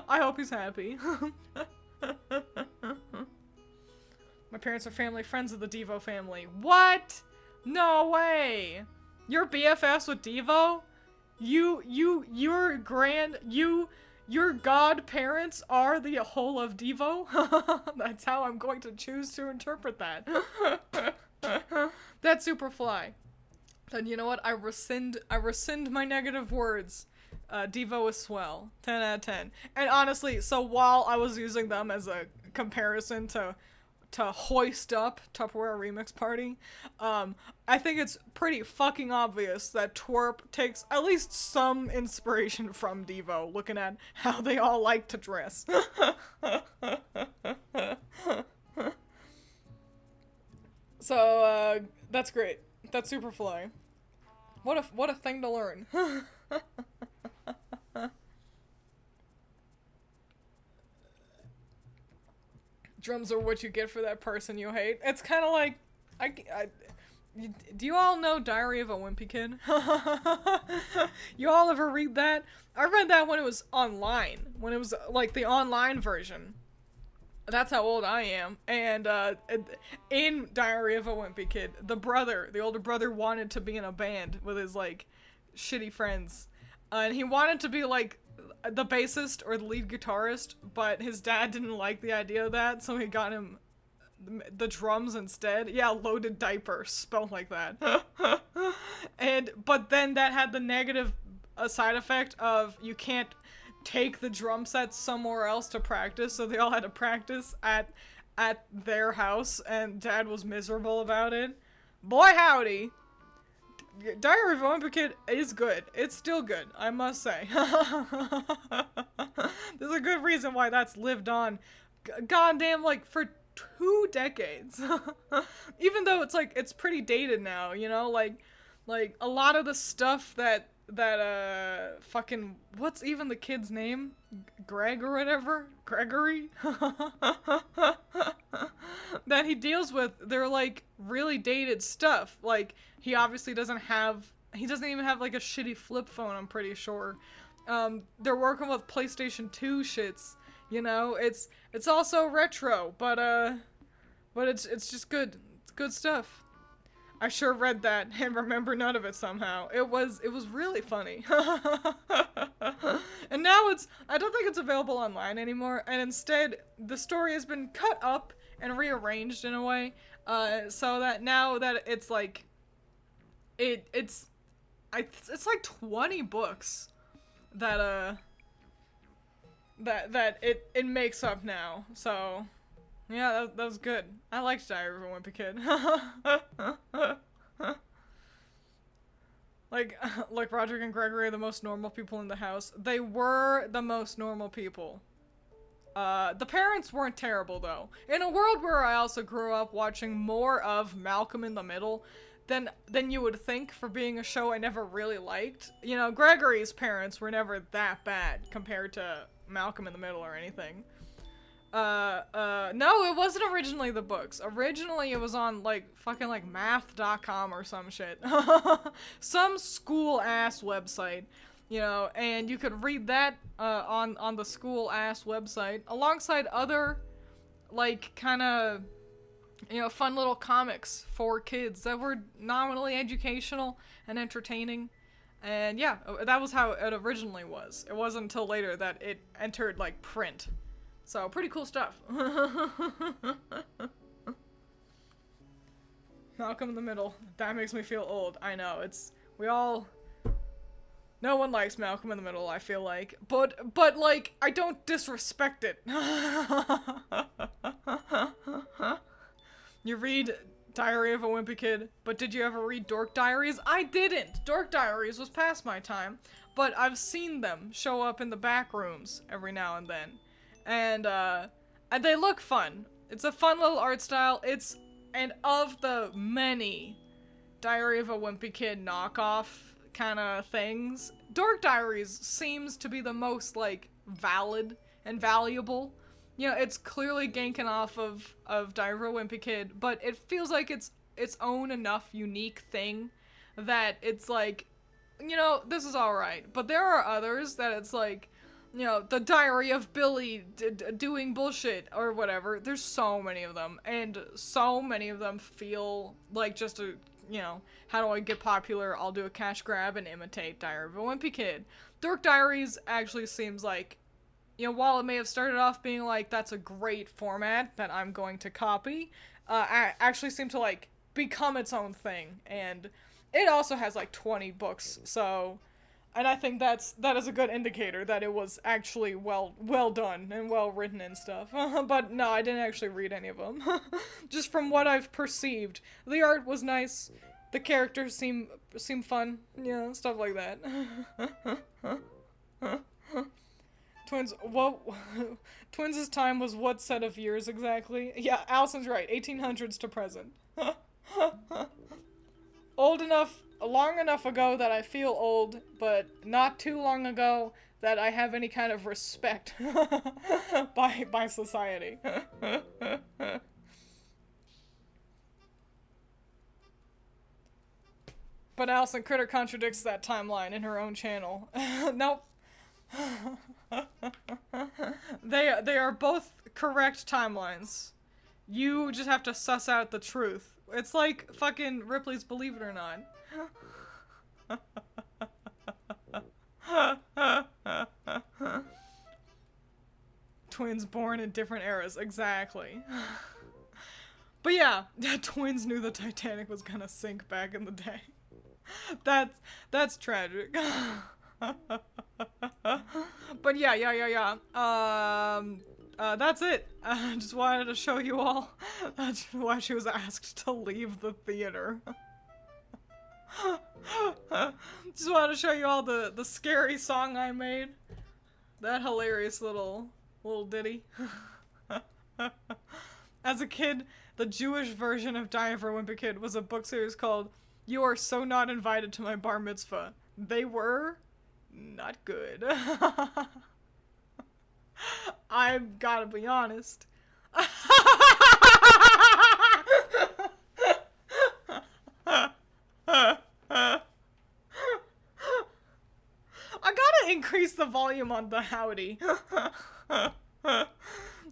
[SPEAKER 1] I hope he's happy. My parents are family friends of the Devo family. What? No way! You're BFFs with Devo? Your godparents are the whole of Devo? That's how I'm going to choose to interpret that. That's Superfly. Then you know what? I rescind my negative words. Devo is swell. 10 out of 10. And honestly, so while I was using them as a comparison to hoist up Tupperware Remix Party, I think it's pretty fucking obvious that Twerp takes at least some inspiration from Devo, looking at how they all like to dress. So, that's great. That's Superfly. What a thing to learn. Drums are what you get for that person you hate. It's kind of like, do you all know Diary of a Wimpy Kid? You all ever read that? I read that when it was online. When it was, like, the online version. That's how old I am. And, in Diary of a Wimpy Kid, the older brother wanted to be in a band with his, like, shitty friends. And he wanted to be, like, the bassist or the lead guitarist, but his dad didn't like the idea of that, so he got him the drums instead. Yeah, Loaded Diaper, spelled like that. But then that had the negative side effect of you can't take the drum sets somewhere else to practice, so they all had to practice at their house, and Dad was miserable about it. Boy howdy! Diary of a Wimpy Kid is good. It's still good, I must say. There's a good reason why that's lived on goddamn, like, for 2 decades. Even though it's, like, it's pretty dated now, you know? Like, a lot of the stuff that, fucking, what's even the kid's name? Greg or whatever? Gregory? That he deals with, they're, like, really dated stuff. Like, he obviously doesn't even have, like, a shitty flip phone, I'm pretty sure. They're working with PlayStation 2 shits, you know? It's also retro, but it's just good. It's good stuff. I sure read that and remember none of it somehow. It was really funny. And now I don't think it's available online anymore, and instead the story has been cut up and rearranged in a way, so that now that it's like, it's like 20 books that it makes up now. So yeah, that was good. I liked Diary of a Wimpy Kid. Like Roderick and Gregory are the most normal people in the house. They were the most normal people. The parents weren't terrible, though. In a world where I also grew up watching more of Malcolm in the Middle than you would think for being a show I never really liked. You know, Gregory's parents were never that bad compared to Malcolm in the Middle or anything. No, it wasn't originally the books. Originally it was on, like, fucking, like, math.com or some shit. Some school-ass website, you know, and you could read that, on the school-ass website, alongside other, like, kinda, you know, fun little comics for kids that were nominally educational and entertaining. And yeah, that was how it originally was. It wasn't until later that it entered, like, print. So, pretty cool stuff. Malcolm in the Middle. That makes me feel old. I know, no one likes Malcolm in the Middle, I feel like. But, like, I don't disrespect it. You read Diary of a Wimpy Kid, but did you ever read Dork Diaries? I didn't! Dork Diaries was past my time, but I've seen them show up in the back rooms every now and then. And they look fun. It's a fun little art style. And of the many Diary of a Wimpy Kid knockoff kind of things, Dork Diaries seems to be the most, like, valid and valuable. You know, it's clearly ganking off of Diary of a Wimpy Kid, but it feels like it's its own enough unique thing that it's like, you know, this is alright. But there are others that it's like, you know, the Diary of Billy doing bullshit or whatever. There's so many of them, and so many of them feel like just a, you know, how do I get popular? I'll do a cash grab and imitate Diary of a Wimpy Kid. Dork Diaries actually seems like, you know, while it may have started off being like, that's a great format that I'm going to copy, actually seemed to, like, become its own thing. And it also has, like, 20 books, so, and I think that is a good indicator that it was actually well done and well written and stuff. But no, I didn't actually read any of them. Just from what I've perceived. The art was nice, the characters seem fun, you know, stuff like that. Twiins, well, Twiins' time was what set of years exactly? Yeah, Allison's right, 1800s to present. Long enough ago that I feel old, but not too long ago that I have any kind of respect by society. But Allison Critter contradicts that timeline in her own channel. Nope. They are both correct timelines. You just have to suss out the truth. It's like fucking Ripley's Believe It or Not. Twins born in different eras, exactly. But yeah, twins knew the Titanic was gonna sink back in the day. That's tragic. But yeah. That's it. I just wanted to show you all. That's why she was asked to leave the theater. Just wanted to show you all the scary song I made. That hilarious little ditty. As a kid, the Jewish version of Diary of a Wimpy Kid was a book series called You Are So Not Invited to My Bar Mitzvah. They were not good. I've gotta be honest. I gotta increase the volume on the howdy.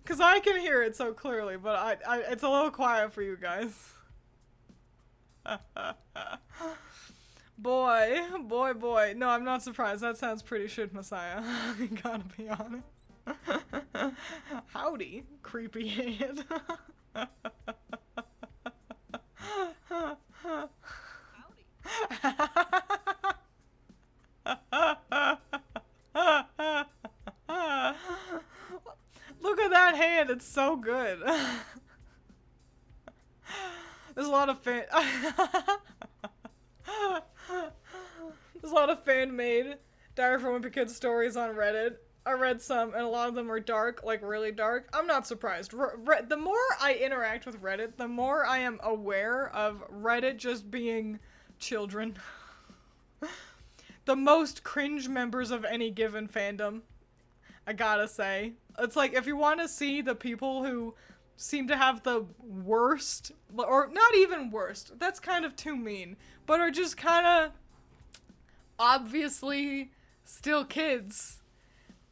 [SPEAKER 1] Because I can hear it so clearly, but it's a little quiet for you guys. Boy. No, I'm not surprised. That sounds pretty shit, Messiah. I gotta be honest. Howdy, creepy head. Look at that hand, it's so good. There's a lot of fan-made Diary of a Wimpy Kid stories on Reddit. I read some, and a lot of them are dark, like really dark. I'm not surprised. The more I interact with Reddit, the more I am aware of Reddit just being children. The most cringe members of any given fandom, I gotta say. It's like, if you want to see the people who seem to have the worst, or not even worst, that's kind of too mean, but are just kind of obviously still kids,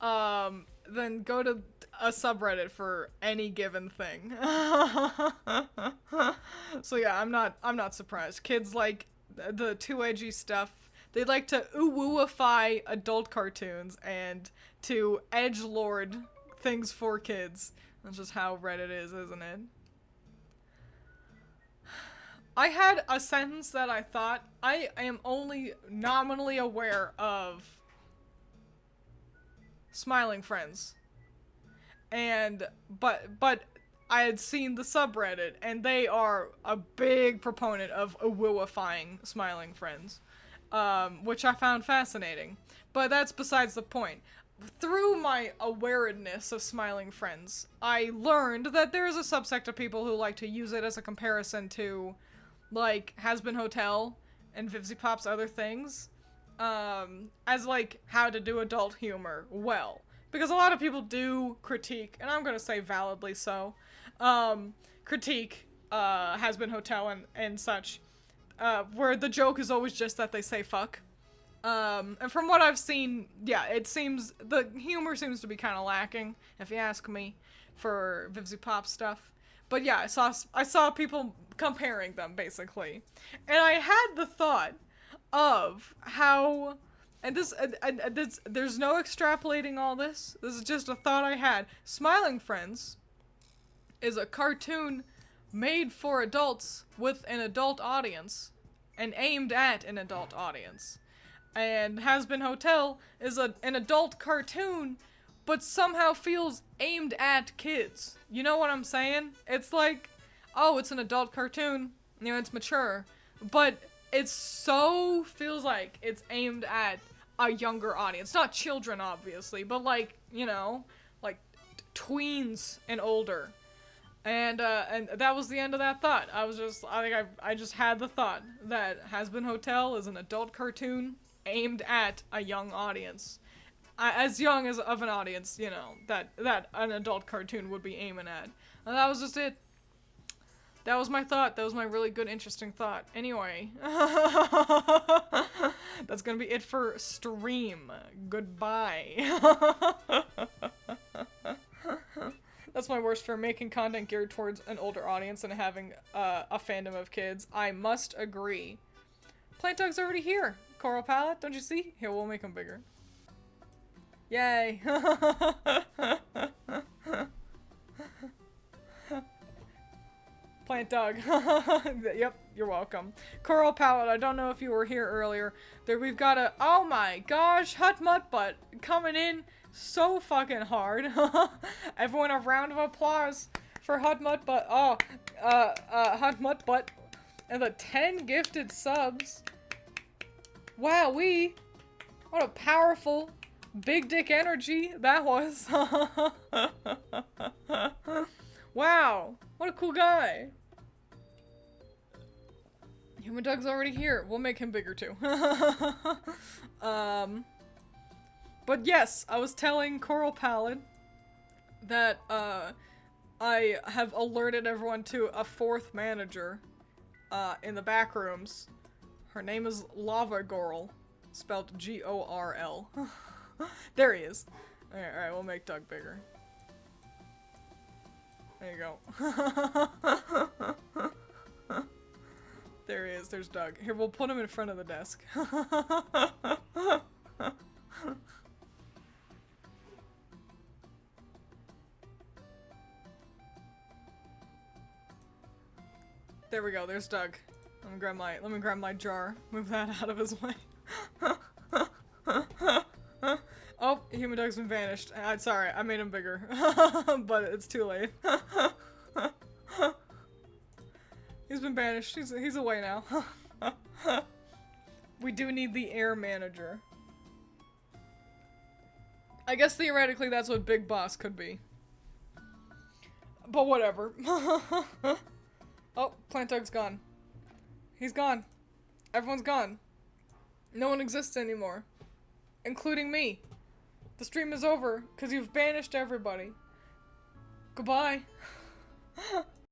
[SPEAKER 1] then go to a subreddit for any given thing. So yeah, I'm not surprised. Kids like the too edgy stuff. They like to ooh-wooify adult cartoons and to edgelord things for kids. That's just how Reddit is, isn't it? I had a sentence that I thought I am only nominally aware of Smiling Friends. But I had seen the subreddit, and they are a big proponent of ooh-wooifying Smiling Friends. Which I found fascinating. But that's besides the point. Through my awareness of Smiling Friends, I learned that there is a subsect of people who like to use it as a comparison to, like, Has Been Hotel and Vivzy Pop's other things, as, like, how to do adult humor well. Because a lot of people do critique, and I'm gonna say validly so, critique, Has Been Hotel and such, where the joke is always just that they say fuck. And from what I've seen, yeah, it seems, the humor seems to be kind of lacking, if you ask me, for Vivzy Pop stuff. But yeah, I saw people comparing them, basically. And I had the thought of how, and there's no extrapolating all this, this is just a thought I had. Smiling Friends is a cartoon made for adults with an adult audience and aimed at an adult audience. And Has Been Hotel is an adult cartoon, but somehow feels aimed at kids. You know what I'm saying? It's like, oh, it's an adult cartoon, you know, it's mature, but it so feels like it's aimed at a younger audience. Not children, obviously, but like, you know, like tweens and older. And that was the end of that thought. I just had the thought that Has Been Hotel is an adult cartoon aimed at a young audience. As young as of an audience, you know, that an adult cartoon would be aiming at. And that was just it. That was my thought. That was my really good, interesting thought. Anyway. That's gonna be it for stream. Goodbye. That's my worst for making content geared towards an older audience and having a fandom of kids. I must agree. Plant Dog's already here. Coral Palette, don't you see? Here, we'll make him bigger. Yay. Plant Dog. Yep, you're welcome. Coral Palette, I don't know if you were here earlier. There we've got a, oh my gosh, Hut Mutt Butt coming in so fucking hard. Everyone a round of applause for Hut Mutt Butt. Oh, Hut Mutt Butt. And the 10 gifted subs. Wowee. What a powerful big dick energy that was. Wow, what a cool guy. Human Doug's already here. We'll make him bigger too. But yes, I was telling Coral Pallid that, I have alerted everyone to a fourth manager, in the back rooms. Her name is Lava Gorl, spelled G-O-R-L. There he is. Alright, we'll make Doug bigger. There you go. There he is, there's Doug. Here, we'll put him in front of the desk. There we go, there's Doug. Let me grab my jar. Move that out of his way. Oh, Human Doug's been vanished. Sorry, I made him bigger. But it's too late. He's been banished. He's away now. We do need the air manager. I guess theoretically that's what Big Boss could be. But whatever. Oh, Plant Doug's gone. He's gone. Everyone's gone. No one exists anymore. Including me. The stream is over, because you've banished everybody. Goodbye.